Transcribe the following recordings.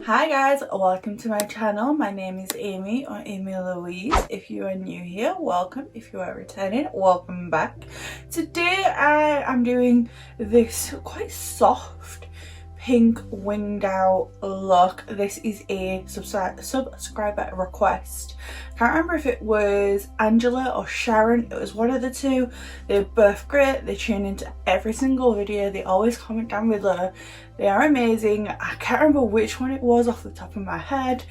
Hi guys, welcome to my channel. My name is Amy or Amy Louise. If you are new here, welcome. If you are returning, welcome back. Today I am doing this quite soft pink winged out look. This is a subscriber request. Can't remember if it was Angela or Sharon. It was one of the two. They're both great. They tune into every single video. They always comment down below. They are amazing. I can't remember which one it was off the top of my head.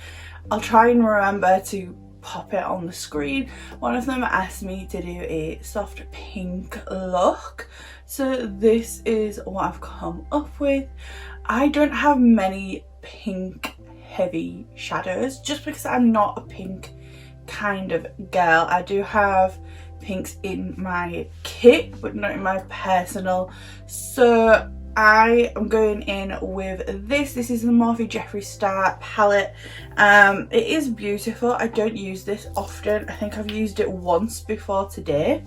I'll try and remember to pop it on the screen. One of them asked me to do a soft pink look, so this is what I've come up with. I don't have many pink heavy shadows just because I'm not a pink kind of girl. I do have pinks in my kit but not in my personal, so I am going in with this. This is the MORPHE X Jeffree Star palette. It is beautiful. I don't use this often. I think I've used it once before today.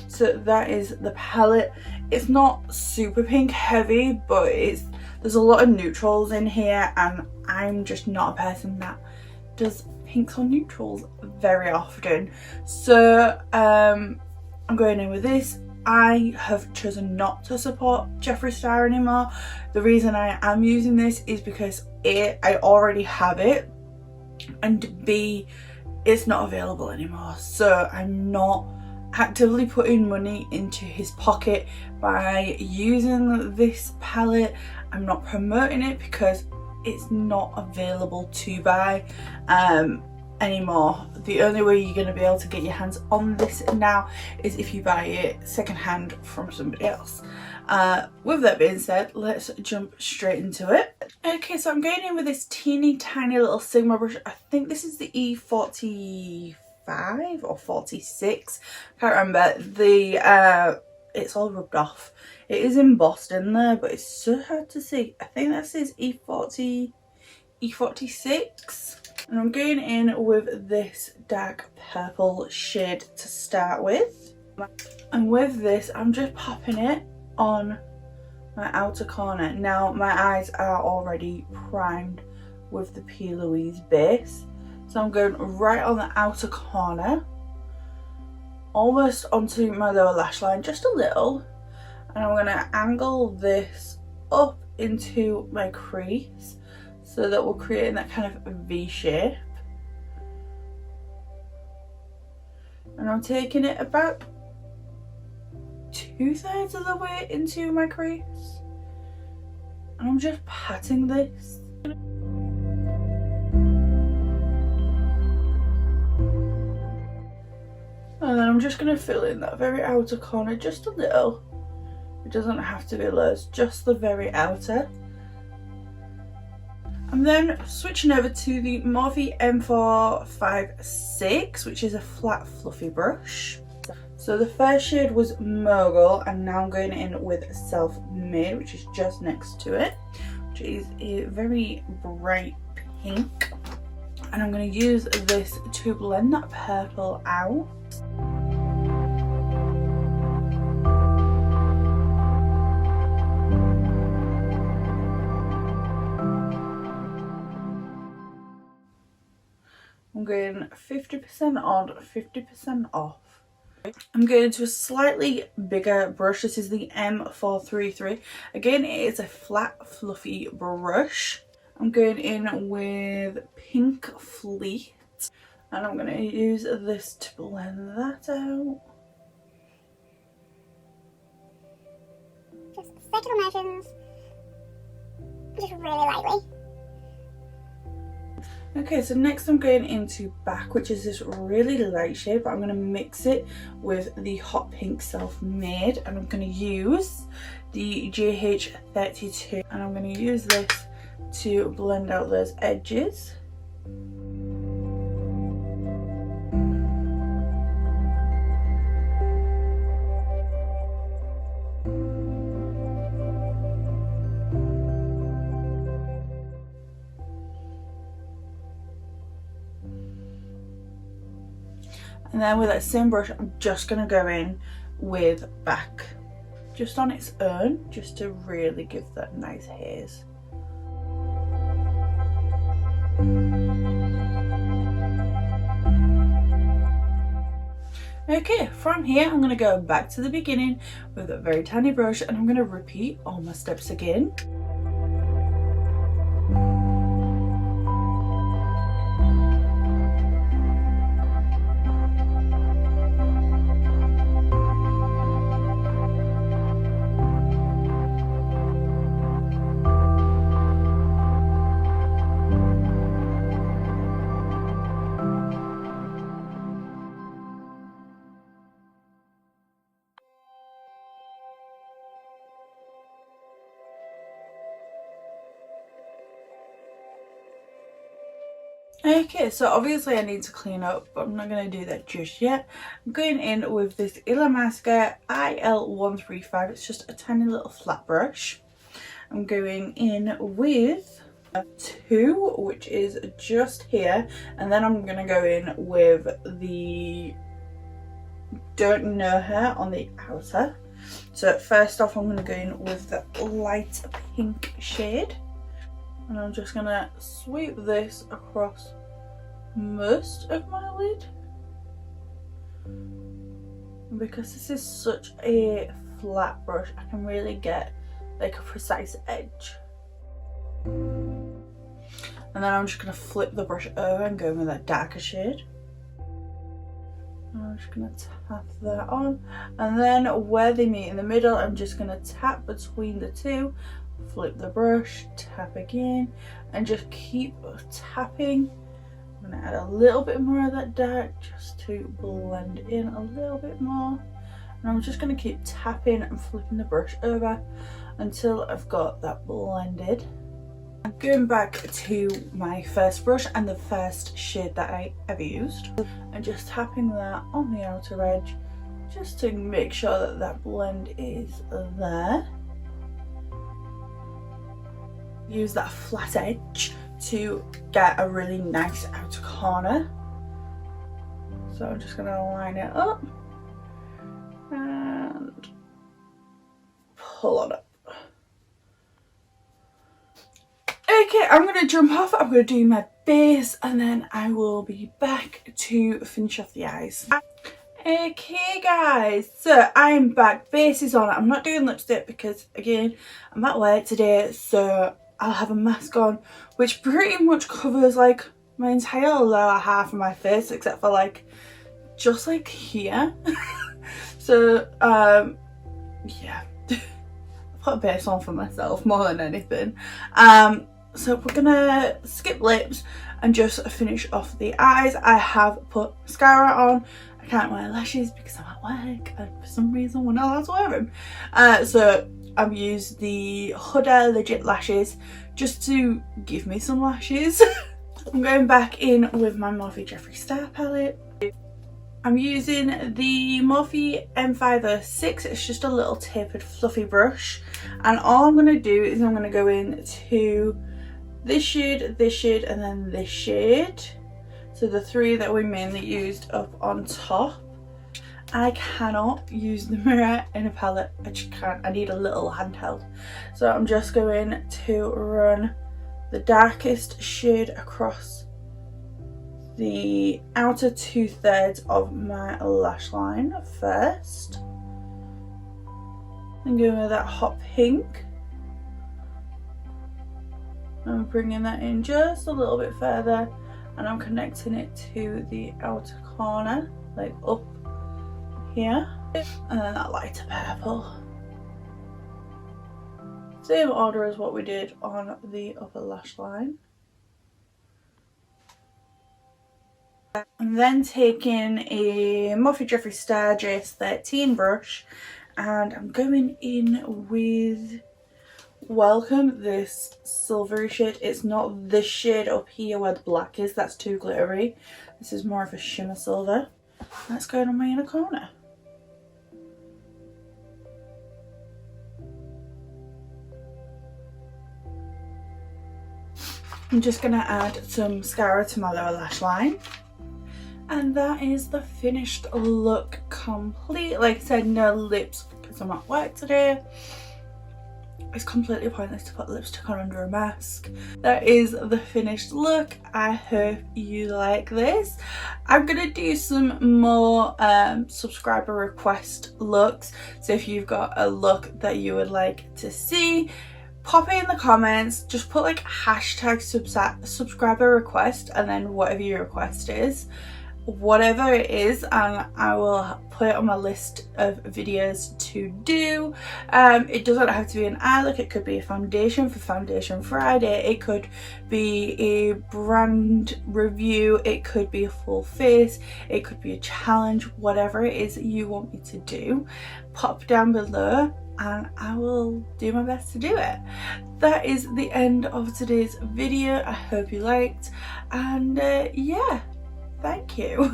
So that is the palette. It's not super pink heavy, but there's a lot of neutrals in here, and I'm just not a person that does pinks or neutrals very often. So I'm going in with this. I have chosen not to support Jeffree Star anymore. The reason I am using this is because A, I already have it, and B, it's not available anymore. So I'm not actively putting money into his pocket by using this palette. I'm not promoting it because it's not available to buy anymore. The only way you're going to be able to get your hands on this now is if you buy it secondhand from somebody else. With that being said, let's jump straight into it. Okay, so I'm going in with this teeny tiny little Sigma brush. I think this is the E45 or 46. Can't remember. It's all rubbed off. It is embossed in there, but it's so hard to see. I think this is E46. And I'm going in with this dark purple shade to start with. And with this, I'm just popping it on my outer corner. Now, my eyes are already primed with the P. Louise base. So I'm going right on the outer corner, almost onto my lower lash line, just a little. And I'm going to angle this up into my crease, so that we're creating that kind of V shape. And I'm taking it about 2/3 of the way into my crease. And I'm just patting this. And then I'm just going to fill in that very outer corner just a little. It doesn't have to be loads, just the very outer. I'm then switching over to the Morphe M456, which is a flat fluffy brush. So the first shade was Mogul, and now I'm going in with Self-Made, which is just next to it, which is a very bright pink. And I'm going to use this to blend that purple out. I'm going 50% on, 50% off. I'm going to a slightly bigger brush. This is the M433. Again, it is a flat, fluffy brush. I'm going in with Pink Fleet. And I'm going to use this to blend that out. Just circular motions. Just really lightly. Okay, so next I'm going into Back, which is this really light shade, but I'm going to mix it with the Hot Pink Self-Made, and I'm going to use the JH32, and I'm going to use this to blend out those edges. And then with that same brush, I'm just going to go in with Back, just on its own, just to really give that nice haze. Okay, from here I'm going to go back to the beginning with a very tiny brush and I'm going to repeat all my steps again. Okay, so obviously I need to clean up, but I'm not going to do that just yet. I'm going in with this Illamasqua IL135. It's just a tiny little flat brush. I'm going in with 2, which is just here, and then I'm going to go in with the Don't Know Her on the outer. So first off I'm going to go in with the light pink shade. And I'm just going to sweep this across most of my lid. Because this is such a flat brush, I can really get like a precise edge. And then I'm just going to flip the brush over and go in with that darker shade. And I'm just going to tap that on. And then where they meet in the middle, I'm just going to tap between the two. Flip the brush, tap again, and just keep tapping. I'm going to add a little bit more of that dark just to blend in a little bit more. And I'm just going to keep tapping and flipping the brush over until I've got that blended. I'm going back to my first brush and the first shade that I ever used, and just tapping that on the outer edge just to make sure that that blend is there. Use that flat edge to get a really nice outer corner. So I'm just going to line it up and pull it up. Okay, I'm going to jump off, I'm going to do my base and then I will be back to finish off the eyes. Okay guys, so I'm back, base is on. I'm not doing lipstick because again I'm at work today, so I'll have a mask on which pretty much covers like my entire lower half of my face except for like just like here. So yeah, I put a base on for myself more than anything. So we're gonna skip lips and just finish off the eyes. I have put mascara on. I can't wear lashes because I'm at work and for some reason we're not allowed to wear them. So I've used the Huda Legit lashes just to give me some lashes. I'm going back in with my Morphe X Jeffree Star palette. I'm using the Morphe M506. It's just a little tapered fluffy brush, and all I'm going to do is I'm going to go into this shade, and then this shade. So the 3 that we mainly used up on top. I cannot use the mirror in a palette, I just can't. I need a little handheld. So I'm just going to run the darkest shade across the outer 2/3 of my lash line first. And going with that hot pink. I'm bringing that in just a little bit further and I'm connecting it to the outer corner, like up here, and then that lighter purple. Same order as what we did on the upper lash line. I'm then taking a Morphe X Jeffree Star JS13 brush and I'm going in with Welcome, this silvery shade. It's not this shade up here where the black is, that's too glittery. This is more of a shimmer silver. That's going on my inner corner. I'm just going to add some mascara to my lower lash line. And that is the finished look complete. Like I said, no lips because I'm at work today. it's completely pointless to put lipstick on under a mask. That is the finished look. I hope you like this. I'm gonna do some more subscriber request looks, so if you've got a look that you would like to see, pop it in the comments. Just put like hashtag subscriber request and then whatever your request is, whatever it is, and I will put it on my list of videos to do. It doesn't have to be an eye look. It could be a foundation for Foundation Friday, it could be a brand review, it could be a full face, it could be a challenge. Whatever it is that you want me to do, pop down below and I will do my best to do it. That is the end of today's video. I hope you liked, and yeah, thank you.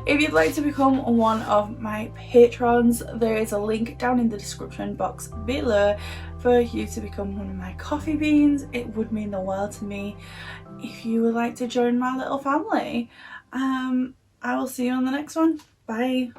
If you'd like to become one of my patrons, there is a link down in the description box below for you to become one of my coffee beans. It would mean the world to me if you would like to join my little family. I will see you on the next one. Bye.